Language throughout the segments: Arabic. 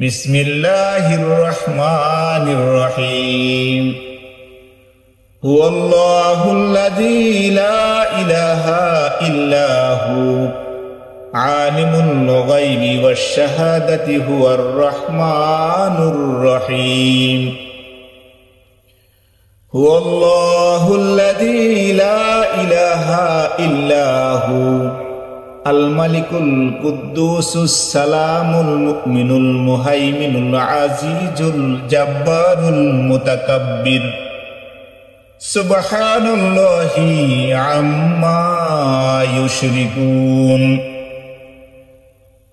بسم الله الرحمن الرحيم هو الله الذي لا إله إلا هو عالم الغيب والشهادة هو الرحمن الرحيم هو الله الذي لا إله إلا هو الملك القدوس السلام المؤمن المهيمن العزيز الجبار المتكبر سبحان الله عما يشركون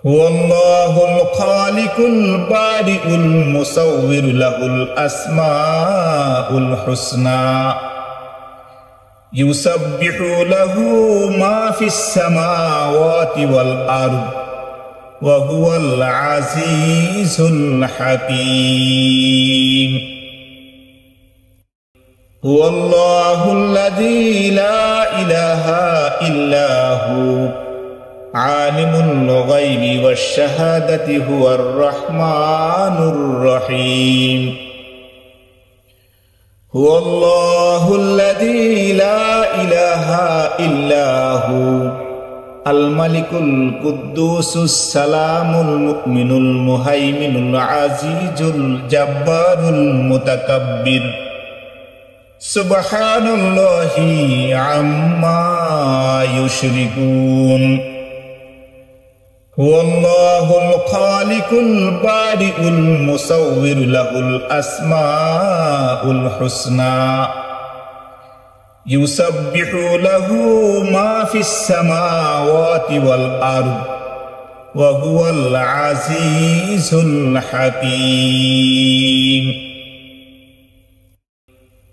هو الله الخالق البارئ المصور له الأسماء الحسنى يسبح له ما في السماوات والأرض وهو العزيز الحكيم هو الله الذي لا إله إلا هو عالم الغيب والشهادة هو الرحمن الرحيم هو الله الذي لا إله إلا هو الملك القدوس السلام المؤمن المهيمن العزيز الجبار المتكبر سبحان الله عما يشركون هو الله الخالق البارئ المصور له الأسماء الحسنى يسبح له ما في السماوات والأرض وهو العزيز الحكيم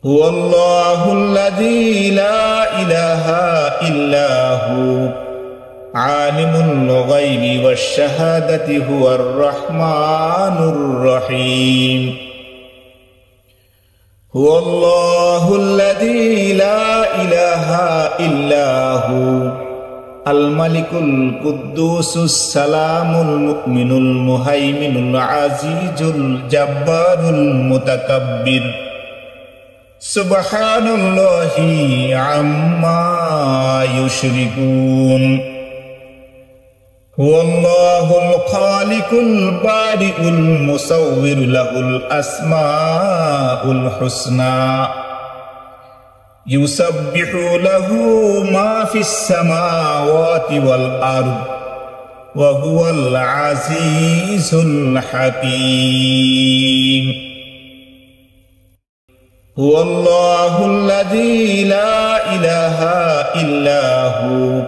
هو الله الذي لا إله إلا هو عالم الغيب والشهادة هو الرحمن الرحيم هو الله الذي لا إله إلا هو الملك القدوس السلام المؤمن المهيمن العزيز الجبار المتكبر سبحان الله عما يشركون هو الله الخالق البارئ المصور له الأسماء الحسنى يسبح له ما في السماوات والأرض وهو العزيز الحكيم هو الله الذي لا إله إلا هو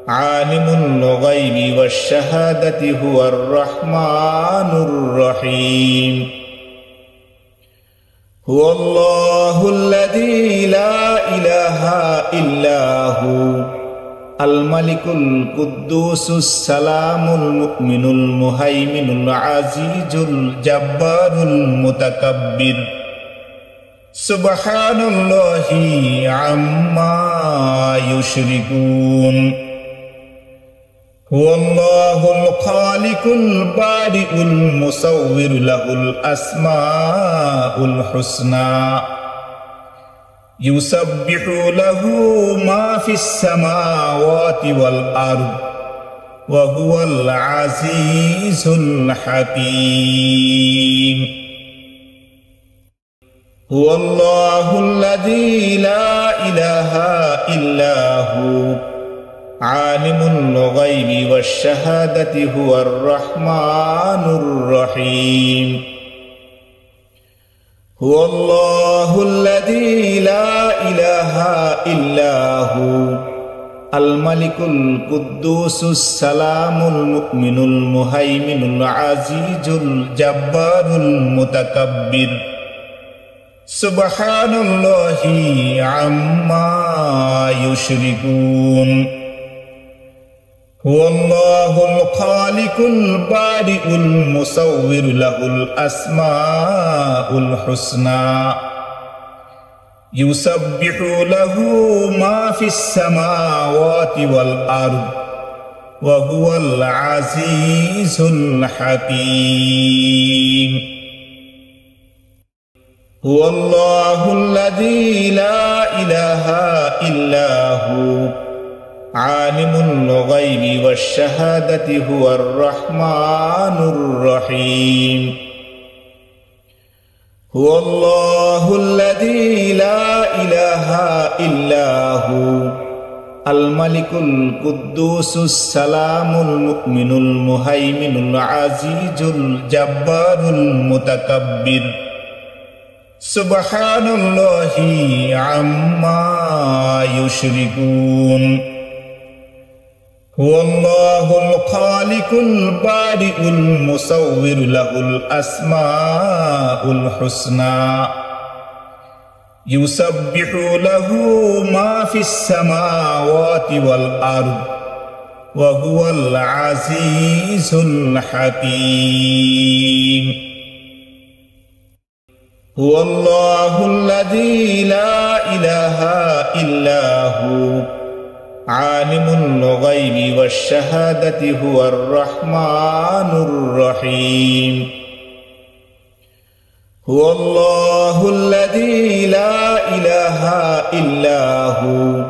عالم الغيب والشهادة هو الرحمن الرحيم هو الله الذي لا إله إلا هو الملك القدوس السلام المؤمن المهيمن العزيز الجبار المتكبر سبحان الله عما يشركون هو الله الخالق البارئ المصور له الأسماء الحسنى يسبح له ما في السماوات والأرض وهو العزيز الحكيم هو الله الذي لا إله إلا هو عالم الغيب والشهادة هو الرحمن الرحيم هو الله الذي لا إله إلا هو الملك القدوس السلام المؤمن المهيمن العزيز الجبار المتكبر سبحان الله عما يشركون هو الله الخالق البارئ المصور له الأسماء الحسنى يسبح له ما في السماوات والأرض وهو العزيز الحكيم هو الله الذي لا إله إلا هو عالم الغيب والشهادة هو الرحمن الرحيم هو الله الذي لا إله إلا هو الملك القدوس السلام المؤمن المهيمن العزيز الجبار المتكبر سبحان الله عما يشركون هو الله الخالق البارئ المصور له الأسماء الحسنى يسبح له ما في السماوات والأرض وهو العزيز الحكيم هو الله الذي لا إله إلا هو عالم الغيب والشهادة هو الرحمن الرحيم هو الله الذي لا إله إلا هو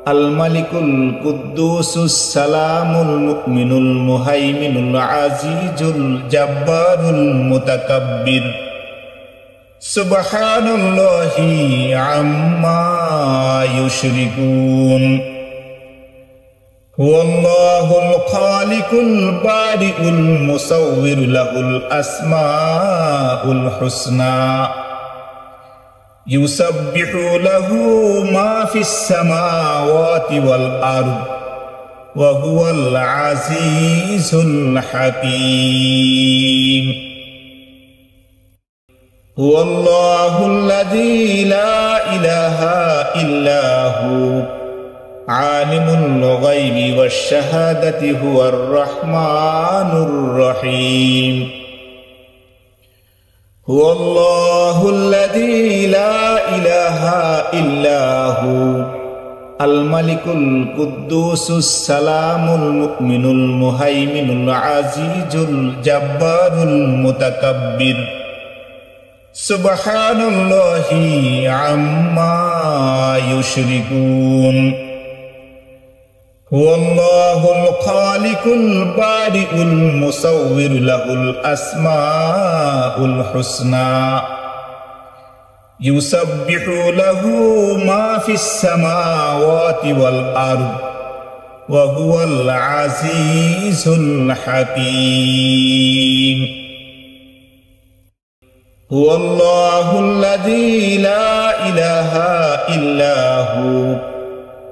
الملك القدوس السلام المؤمن المهيمن العزيز الجبار المتكبر سبحان الله عما يشركون هو الله الخالق البارئ المصور له الأسماء الحسنى يسبح له ما في السماوات والأرض وهو العزيز الحكيم هو الله الذي لا إله إلا هو عالم الغيب والشهادة هو الرحمن الرحيم هو الله الذي لا إله إلا هو الملك القدوس السلام المؤمن المهيمن العزيز الجبار المتكبر سبحان الله عما يشركون هو الله الخالق البارئ المصور له الأسماء الحسنى يسبح له ما في السماوات والأرض وهو العزيز الحكيم هو الله الذي لا إله إلا هو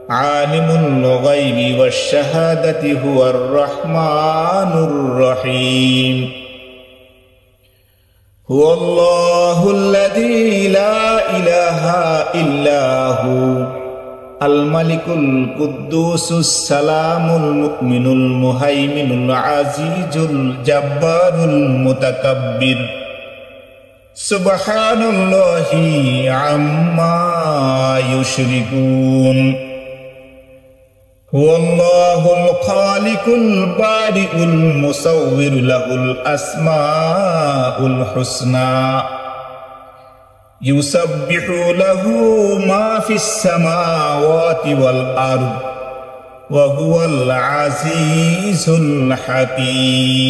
عالم الغيب والشهادة هو الرحمن الرحيم هو الله الذي لا إله إلا هو الملك القدوس السلام المؤمن المهيمن العزيز الجبار المتكبر سبحان الله عما يشركون هو الله الخالق البارئ المصور له الأسماء الحسنى يسبح له ما في السماوات والأرض وهو العزيز الحكيم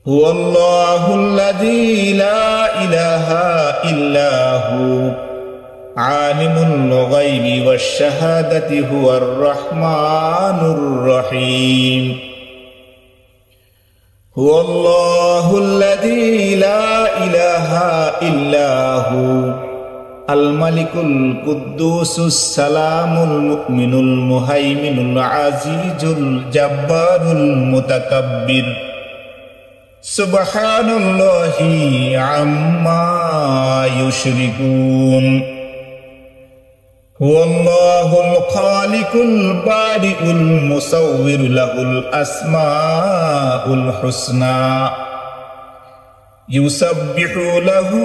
هو الله الذي لا إله إلا هو عالم الغيب والشهادة هو الرحمن الرحيم هو الله الذي لا إله إلا هو الملك القدوس السلام المؤمن المهيمن العزيز الجبار المتكبر سبحان الله عما يشركون هو الله الخالق البارئ المصور له الأسماء الحسنى يسبح له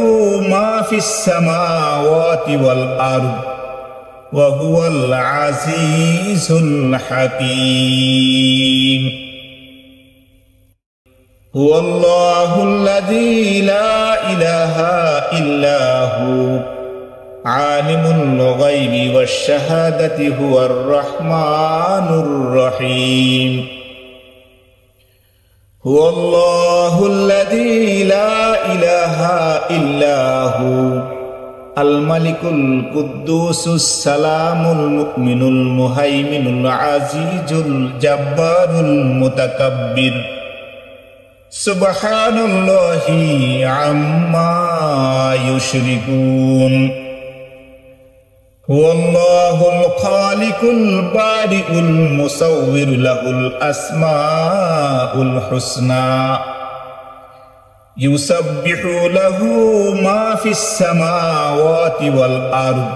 ما في السماوات والأرض وهو العزيز الحكيم هو الله الذي لا إله إلا هو عالم الغيب والشهادة هو الرحمن الرحيم هو الله الذي لا إله إلا هو الملك القدوس السلام المؤمن المهيمن العزيز الجبار المتكبر سبحان الله عما يشركون هو الله الخالق البارئ المصور له الأسماء الحسنى يسبح له ما في السماوات والأرض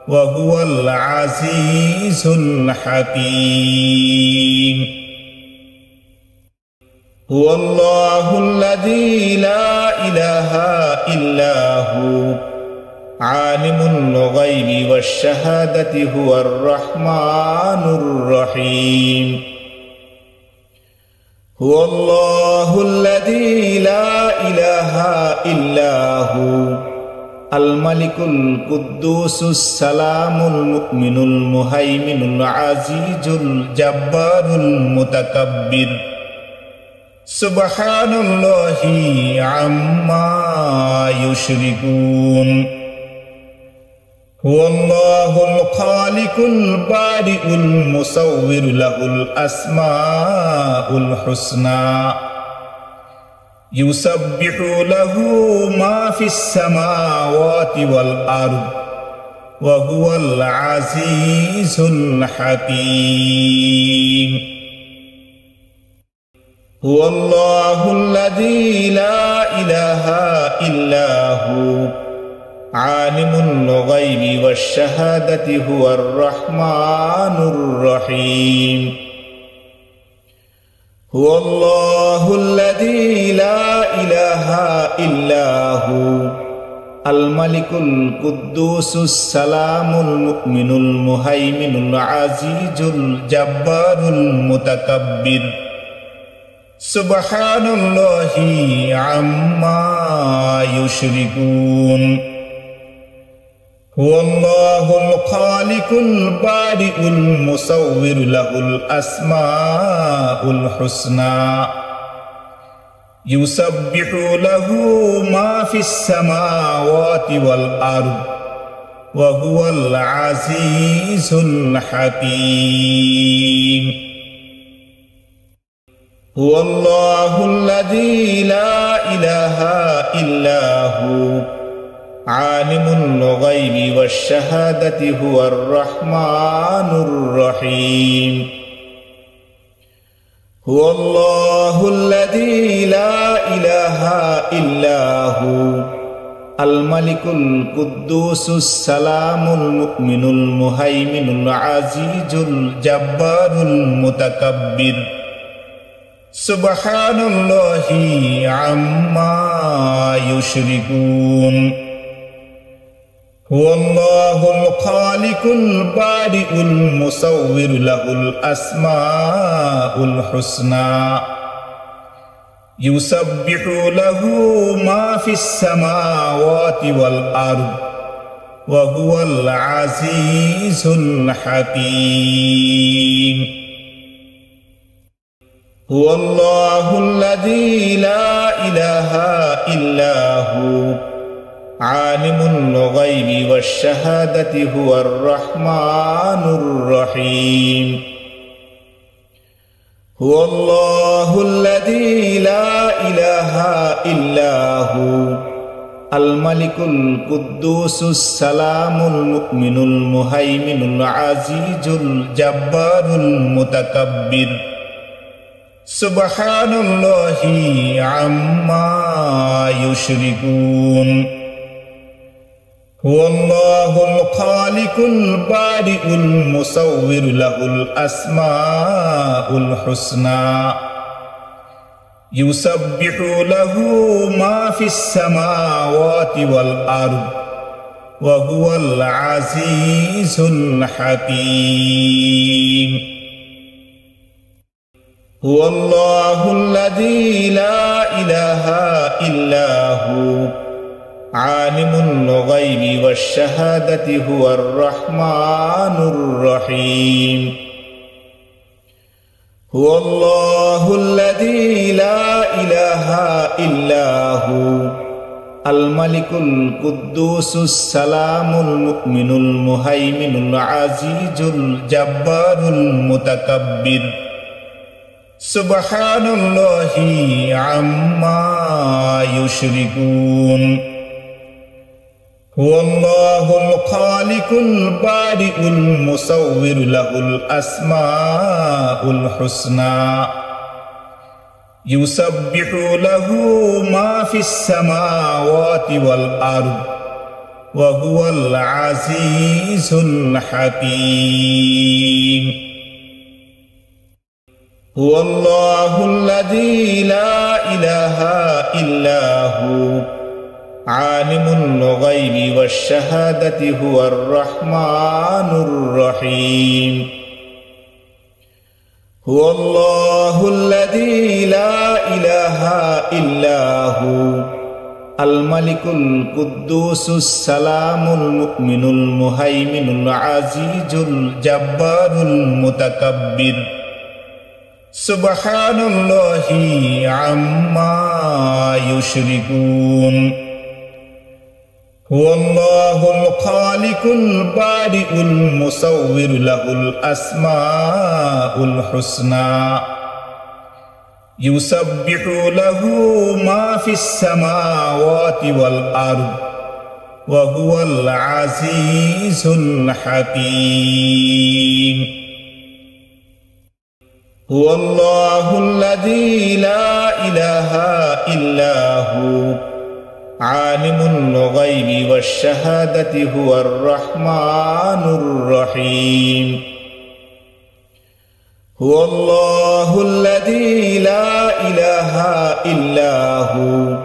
وهو العزيز الحكيم هو الله الذي لا إله إلا هو عالم الغيب والشهادة هو الرحمن الرحيم هو الله الذي لا إله إلا هو الملك القدوس السلام المؤمن المهيمن العزيز الجبار المتكبر سبحان الله عما يشركون هو الله الخالق البارئ المصور له الأسماء الحسنى يسبح له ما في السماوات والأرض وهو العزيز الحكيم هو الله الذي لا إله إلا هو عالم الغيب والشهادة هو الرحمن الرحيم هو الله الذي لا إله إلا هو الملك القدوس السلام المؤمن المهيمن العزيز الجبار المتكبر سبحان الله عما يشركون هو الله الخالق البارئ المصور له الأسماء الحسنى يسبح له ما في السماوات والأرض وهو العزيز الحكيم هو الله الذي لا إله إلا هو عالم الغيب والشهادة هو الرحمن الرحيم هو الله الذي لا إله إلا هو الملك القدوس السلام المؤمن المهيمن العزيز الجبار المتكبر سبحان الله عما يشركون هو الله الخالق البارئ المصور له الأسماء الحسنى يسبح له ما في السماوات والأرض وهو العزيز الحكيم هو الله الذي لا إله إلا هو عالم الغيب والشهادة هو الرحمن الرحيم هو الله الذي لا إله إلا هو الملك القدوس السلام المؤمن المهيمن العزيز الجبار المتكبر سبحان الله عما يشركون هو الله الخالق البارئ المصور له الأسماء الحسنى يسبح له ما في السماوات والأرض وهو العزيز الحكيم هو الله الذي لا إله إلا هو عالم الغيب والشهادة هو الرحمن الرحيم هو الله الذي لا إله إلا هو الملك القدوس السلام المؤمن المهيمن العزيز الجبار المتكبر سبحان الله عما يشركون هو الله الخالق البارئ المصور له الأسماء الحسنى يسبح له ما في السماوات والأرض وهو العزيز الحكيم هو الله الذي لا إله إلا هو عالم الغيب والشهادة هو الرحمن الرحيم هو الله الذي لا إله إلا هو الملك القدوس السلام المؤمن المهيمن العزيز الجبار المتكبر سبحان الله عما يشركون هو الله الخالق البارئ المصور له الأسماء الحسنى يسبح له ما في السماوات والأرض وهو العزيز الحكيم هو الله الذي لا إله إلا هو عالم الغيب والشهادة هو الرحمن الرحيم هو الله الذي لا إله إلا هو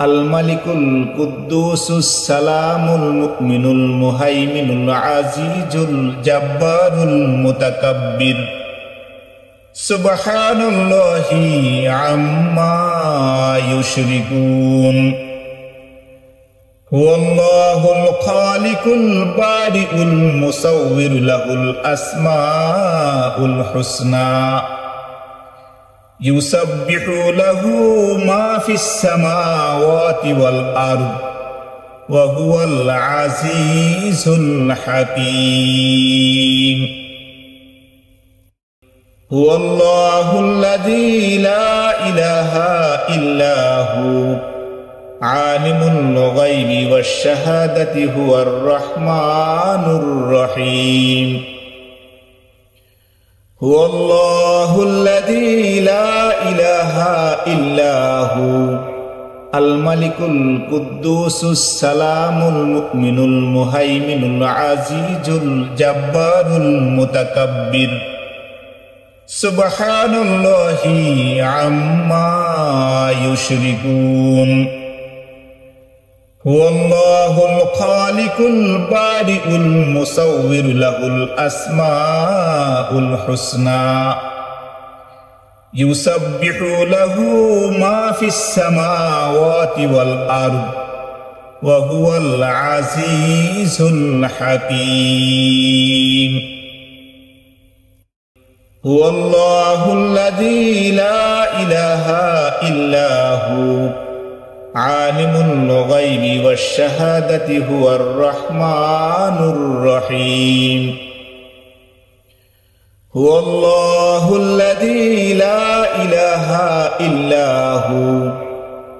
الملك القدوس السلام المؤمن المهيمن العزيز الجبار المتكبر سبحان الله عما يشركون هو الله الخالق البارئ المصور له الأسماء الحسنى يسبح له ما في السماوات والأرض وهو العزيز الحكيم هو الله الذي لا إله إلا هو عالم الغيب والشهادة هو الرحمن الرحيم هو الله الذي لا إله إلا هو الملك القدوس السلام المؤمن المهيمن العزيز الجبار المتكبر سبحان الله عما يشركون هو الله الخالق البارئ المصور له الأسماء الحسنى يسبح له ما في السماوات والأرض وهو العزيز الحكيم هو الله الذي لا إله إلا هو عالم الغيب والشهادة هو الرحمن الرحيم هو الله الذي لا إله إلا هو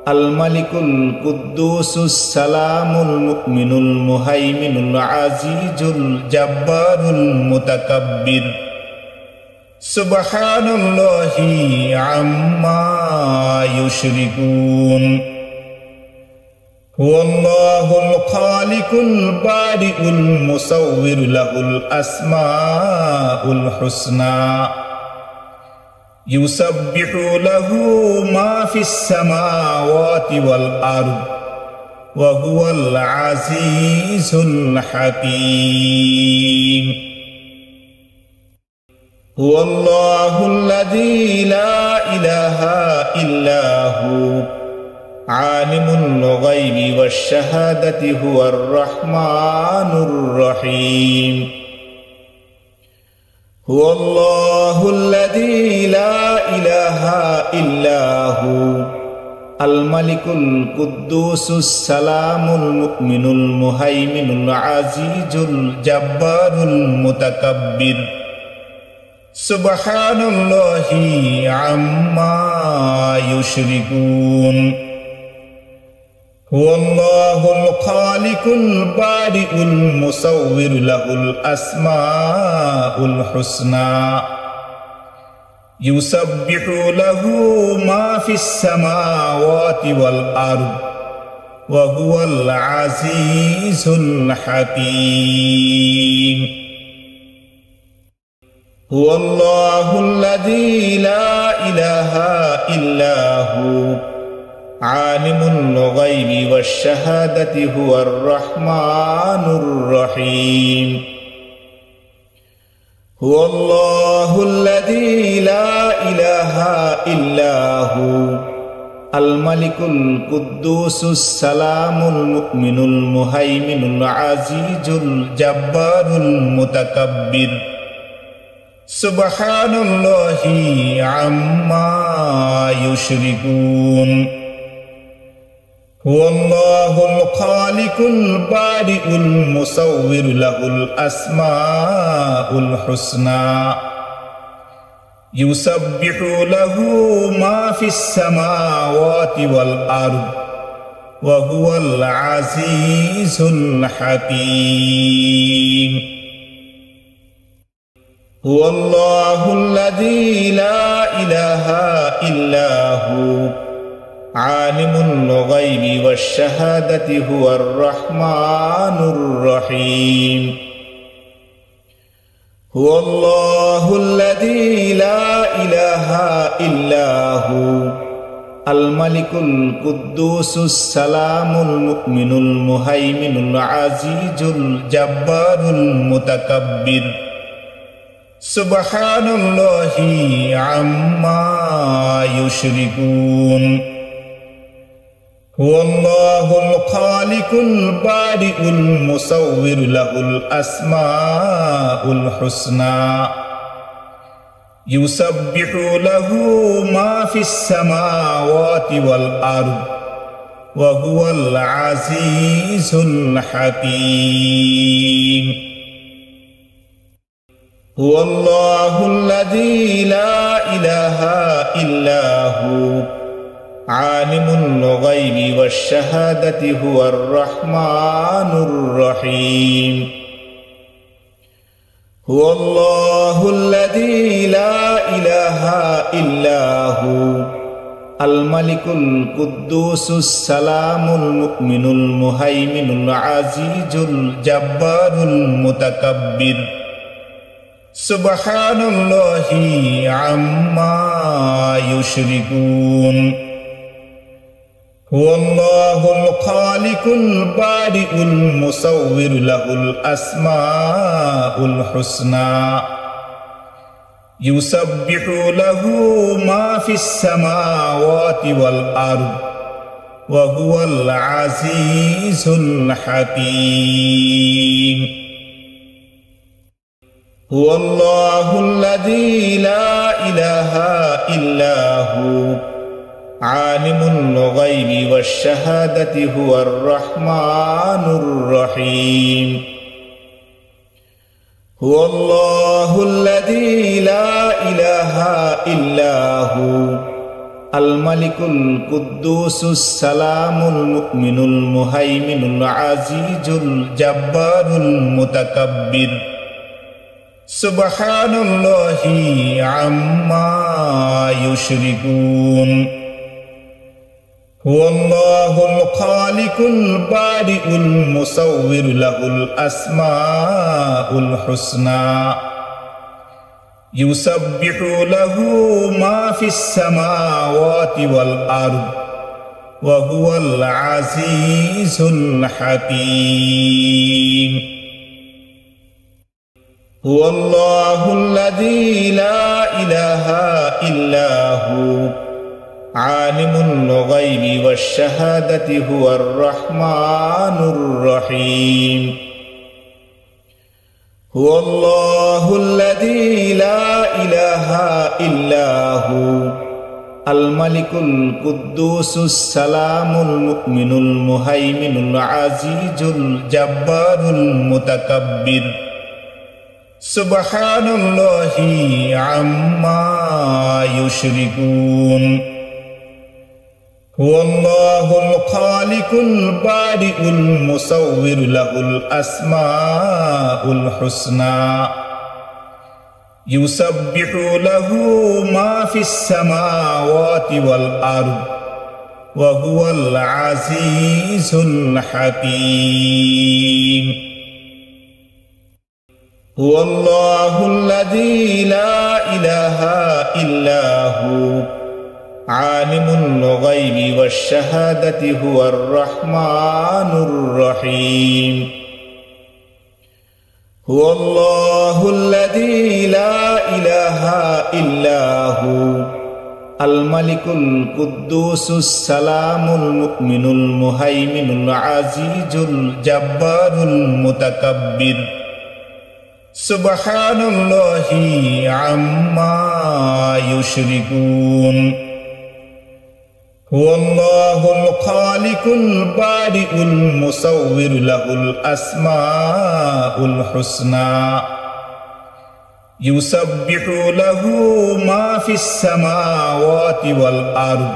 الملك القدوس السلام المؤمن المهيمن العزيز الجبار المتكبر سبحان الله عما يشركون هو الله الخالق البارئ المصور له الأسماء الحسنى يسبح له ما في السماوات والأرض وهو العزيز الحكيم هو الله الذي لا إله إلا هو عالم الغيب والشهادة هو الرحمن الرحيم هو الله الذي لا إله إلا هو الملك القدوس السلام المؤمن المهيمن العزيز الجبار المتكبر سبحان الله عما يشركون هو الله الخالق البارئ المصور له الأسماء الحسنى يسبح له ما في السماوات والأرض وهو العزيز الحكيم هو الله الذي لا إله إلا هو عالم الغيب والشهادة هو الرحمن الرحيم هو الله الذي لا إله إلا هو الملك القدوس السلام المؤمن المهيمن العزيز الجبار المتكبر سبحان الله عما يشركون هو الله الخالق البارئ المصور له الأسماء الحسنى يسبح له ما في السماوات والأرض وهو العزيز الحكيم هو الله الذي لا إله إلا هو عالم الغيب والشهادة هو الرحمن الرحيم هو الله الذي لا إله إلا هو الملك القدوس السلام المؤمن المهيمن العزيز الجبار المتكبر سبحان الله عما يشركون هو الله الخالق البارئ المصور له الأسماء الحسنى يسبح له ما في السماوات والأرض وهو العزيز الحكيم هو الله الذي لا إله إلا هو عالم الغيب والشهادة هو الرحمن الرحيم هو الله الذي لا إله إلا هو الملك القدوس السلام المؤمن المهيمن العزيز الجبار المتكبر سبحان الله عما يشركون هو الله الخالق البارئ المصور له الأسماء الحسنى يسبح له ما في السماوات والأرض وهو العزيز الحكيم هو الله الذي لا إله إلا هو عالم الغيب والشهادة هو الرحمن الرحيم هو الله الذي لا إله إلا هو الملك القدوس السلام المؤمن المهيمن العزيز الجبار المتكبر سبحان الله عما يشركون هو الله الخالق البارئ المصور له الأسماء الحسنى يسبح له ما في السماوات والأرض وهو العزيز الحكيم هو الله الذي لا إله إلا هو عالم الغيب والشهادة هو الرحمن الرحيم هو الله الذي لا إله إلا هو الملك القدوس السلام المؤمن المهيمن العزيز الجبار المتكبر سبحان الله عما يشركون هو الله الخالق البارئ المصور له الأسماء الحسنى يسبح له ما في السماوات والأرض وهو العزيز الحكيم هو الله الذي لا إله إلا هو عالم الغيب والشهادة هو الرحمن الرحيم هو الله الذي لا إله إلا هو الملك القدوس السلام المؤمن المهيمن العزيز الجبار المتكبر سبحان الله عما يشركون هو الله الخالق البارئ المصور له الأسماء الحسنى يسبح له ما في السماوات والأرض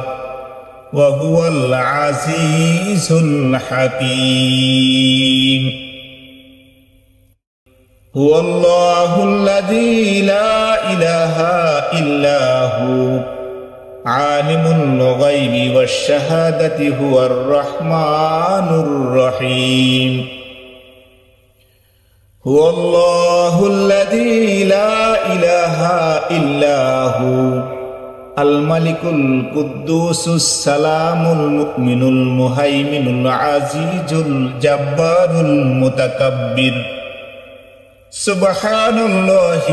وهو العزيز الحكيم هو الله الذي لا إله إلا هو عالم الغيب والشهادة هو الرحمن الرحيم هو الله الذي لا إله إلا هو الملك القدوس السلام المؤمن المهيمن العزيز الجبار المتكبر سبحان الله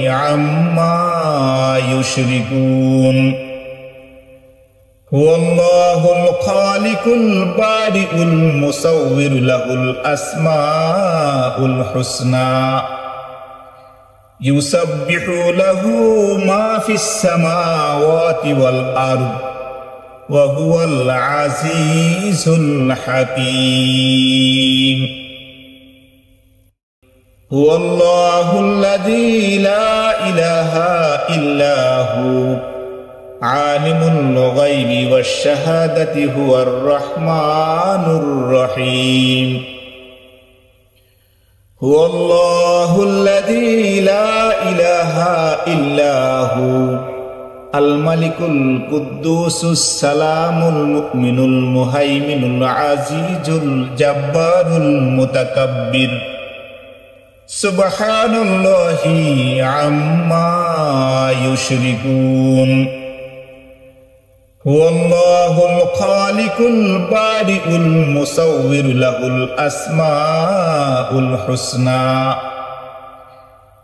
عما يشركون هو الله الخالق البارئ المصور له الأسماء الحسنى يسبح له ما في السماوات والأرض وهو العزيز الحكيم هو الله الذي لا إله إلا هو عالم الغيب والشهادة هو الرحمن الرحيم هو الله الذي لا إله إلا هو الملك القدوس السلام المؤمن المهيمن العزيز الجبار المتكبر سبحان الله عما يشركون هو الله الخالق البارئ المصور له الأسماء الحسنى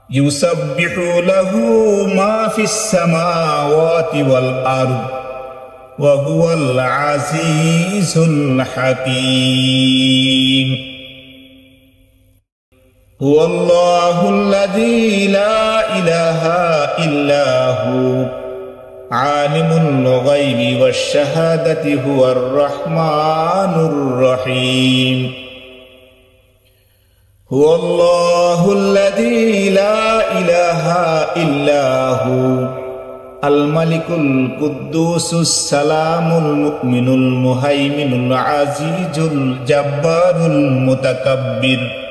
يسبح له ما في السماوات والأرض وهو العزيز الحكيم هو الله الذي لا إله إلا هو عالم الغيب والشهادة هو الرحمن الرحيم هو الله الذي لا إله إلا هو الملك القدوس السلام المؤمن المهيمن العزيز الجبار المتكبر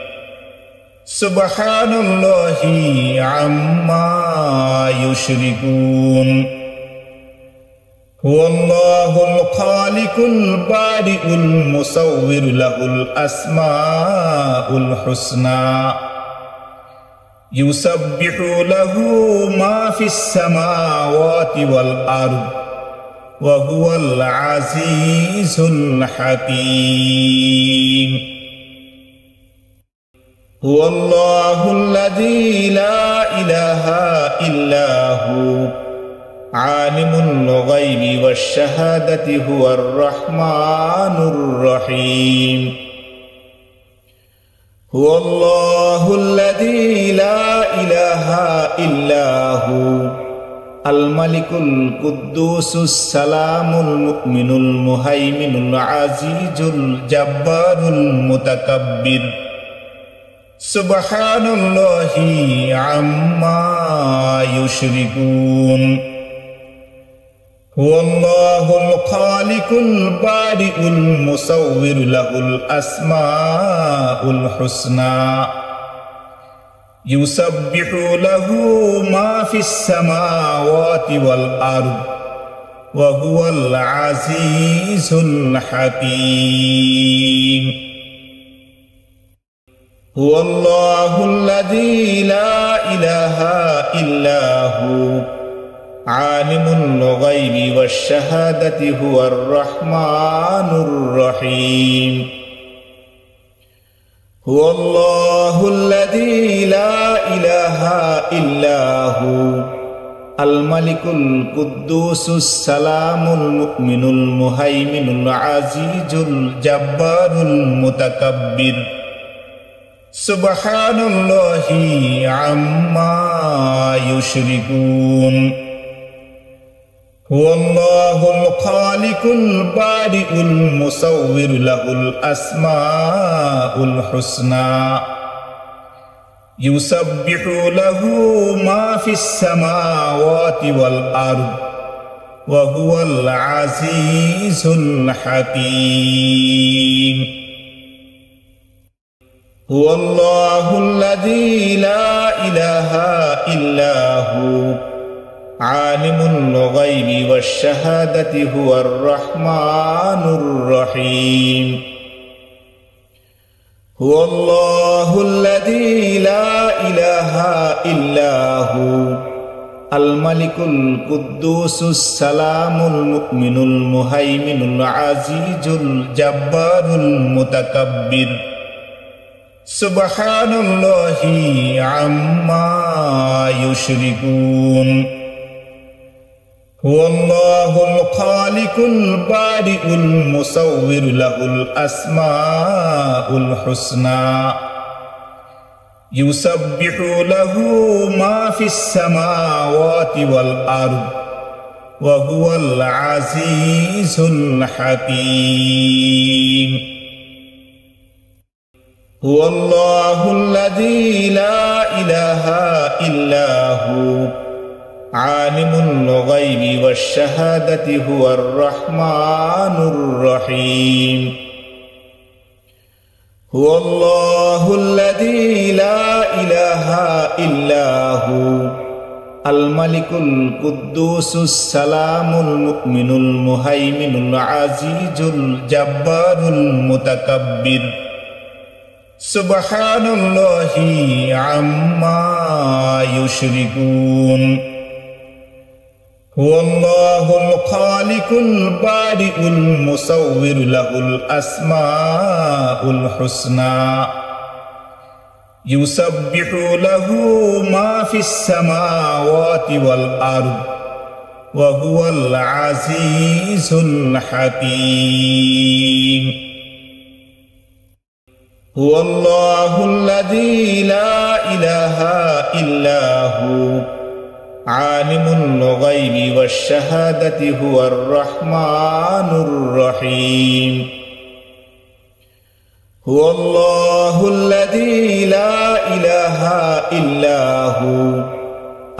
سبحان الله عما يشركون هو الله الخالق البارئ المصور له الأسماء الحسنى يسبح له ما في السماوات والأرض وهو العزيز الحكيم هو الله الذي لا إله إلا هو عالم الغيب والشهادة هو الرحمن الرحيم هو الله الذي لا إله إلا هو الملك القدوس السلام المؤمن المهيمن العزيز الجبار المتكبر سبحان الله عما يشركون هو الله الخالق البارئ المصور له الأسماء الحسنى يسبح له ما في السماوات والأرض وهو العزيز الحكيم هو الله الذي لا إله إلا هو عالم الغيب والشهادة هو الرحمن الرحيم هو الله الذي لا إله إلا هو الملك القدوس السلام المؤمن المهيمن العزيز الجبار المتكبر سبحان الله عما يشركون هو الله الخالق البارئ المصور له الأسماء الحسنى يسبح له ما في السماوات والأرض وهو العزيز الحكيم هو الله الذي لا إله إلا هو عالم الغيب والشهادة هو الرحمن الرحيم هو الله الذي لا إله إلا هو الملك القدوس السلام المؤمن المهيمن العزيز الجبار المتكبر سبحان الله عما يشركون هو الله الخالق البارئ المصور له الأسماء الحسنى يسبح له ما في السماوات والأرض وهو العزيز الحكيم هو الله الذي لا إله إلا هو عالم الغيب والشهادة هو الرحمن الرحيم هو الله الذي لا إله إلا هو الملك القدوس السلام المؤمن المهيمن العزيز الجبار المتكبر سبحان الله عما يشركون هو الله الخالق البارئ المصور له الأسماء الحسنى يسبح له ما في السماوات والأرض وهو العزيز الحكيم هو الله الذي لا إله إلا هو عالم الغيب والشهادة هو الرحمن الرحيم هو الله الذي لا إله إلا هو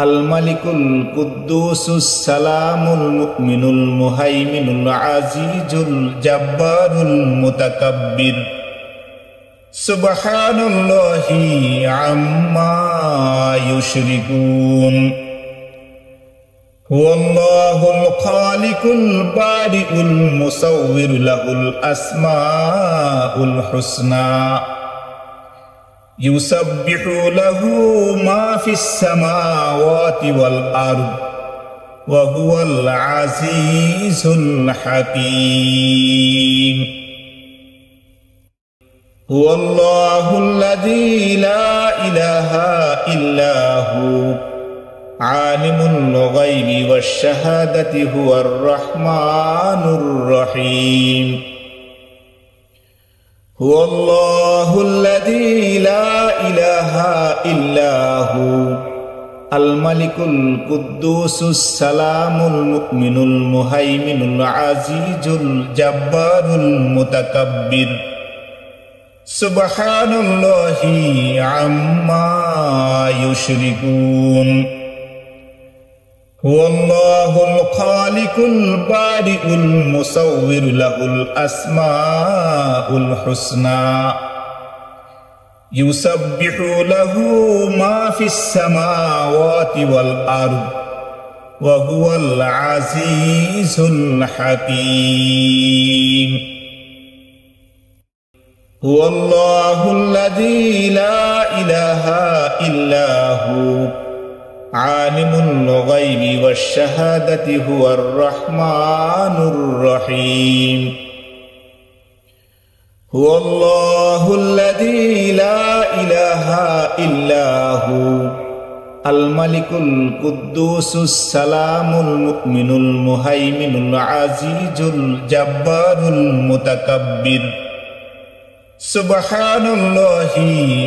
الملك القدوس السلام المؤمن المهيمن العزيز الجبار المتكبر سبحان الله عما يشركون هو الله الخالق البارئ المصور له الأسماء الحسنى يسبح له ما في السماوات والأرض وهو العزيز الحكيم هو الله الذي لا إله إلا هو عالم الغيب والشهادة هو الرحمن الرحيم هو الله الذي لا إله إلا هو الملك القدوس السلام المؤمن المهيمن العزيز الجبار المتكبر سبحان الله عما يشركون هو الله الخالق البارئ المصور له الأسماء الحسنى يسبح له ما في السماوات والأرض وهو العزيز الحكيم هو الله الذي لا إله إلا هو عالم الغيب والشهادة هو الرحمن الرحيم هو الله الذي لا إله إلا هو الملك القدوس السلام المؤمن المهيمن العزيز الجبار المتكبر سبحان الله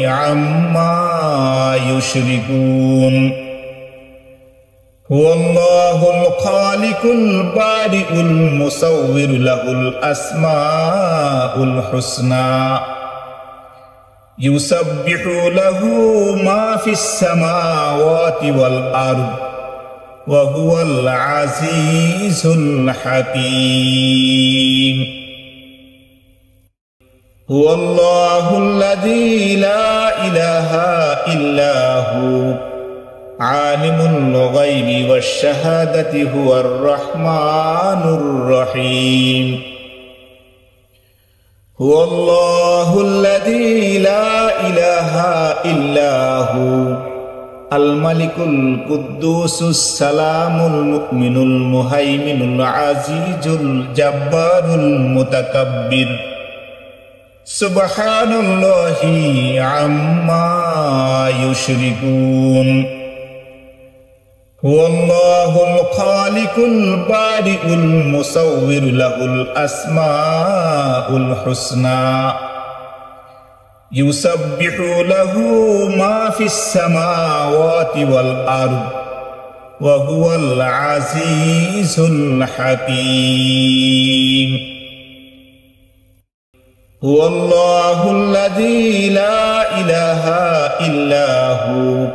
عما يشركون هو الله الخالق البارئ المصور له الأسماء الحسنى يسبح له ما في السماوات والأرض وهو العزيز الحكيم هو الله الذي لا إله إلا هو عالم الغيب والشهادة هو الرحمن الرحيم هو الله الذي لا إله إلا هو الملك القدوس السلام المؤمن المهيمن العزيز الجبار المتكبر سبحان الله عما يشركون هو الله الخالق البارئ المصور له الأسماء الحسنى يسبح له ما في السماوات والأرض وهو العزيز الحكيم هو الله الذي لا إله إلا هو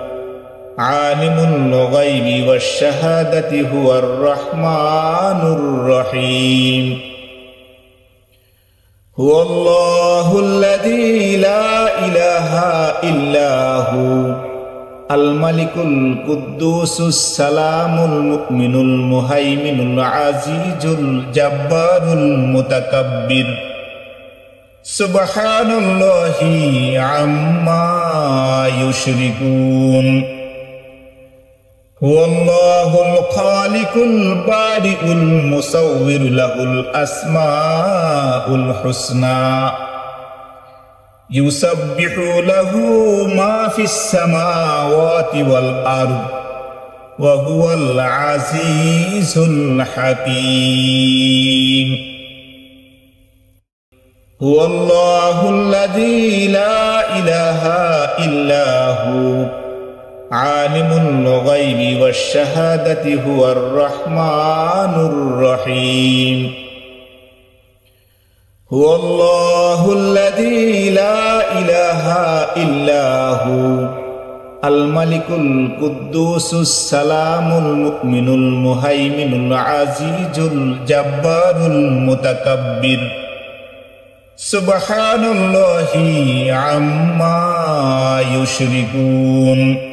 عالم الغيب والشهادة هو الرحمن الرحيم هو الله الذي لا إله إلا هو الملك القدوس السلام المؤمن المهيمن العزيز الجبار المتكبر سبحان الله عما يشركون هو الله الخالق البارئ المصور له الأسماء الحسنى يسبح له ما في السماوات والأرض وهو العزيز الحكيم هو الله الذي لا إله إلا هو عالم الغيب والشهادة هو الرحمن الرحيم هو الله الذي لا إله إلا هو الملك القدوس السلام المؤمن المهيمن العزيز الجبار المتكبر سبحان الله عما يشركون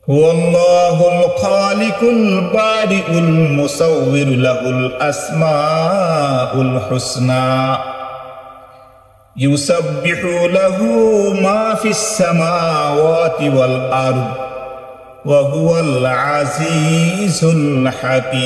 هو الله الخالق البارئ المصور له الأسماء الحسنى يسبح له ما في السماوات والأرض وهو العزيز الحكيم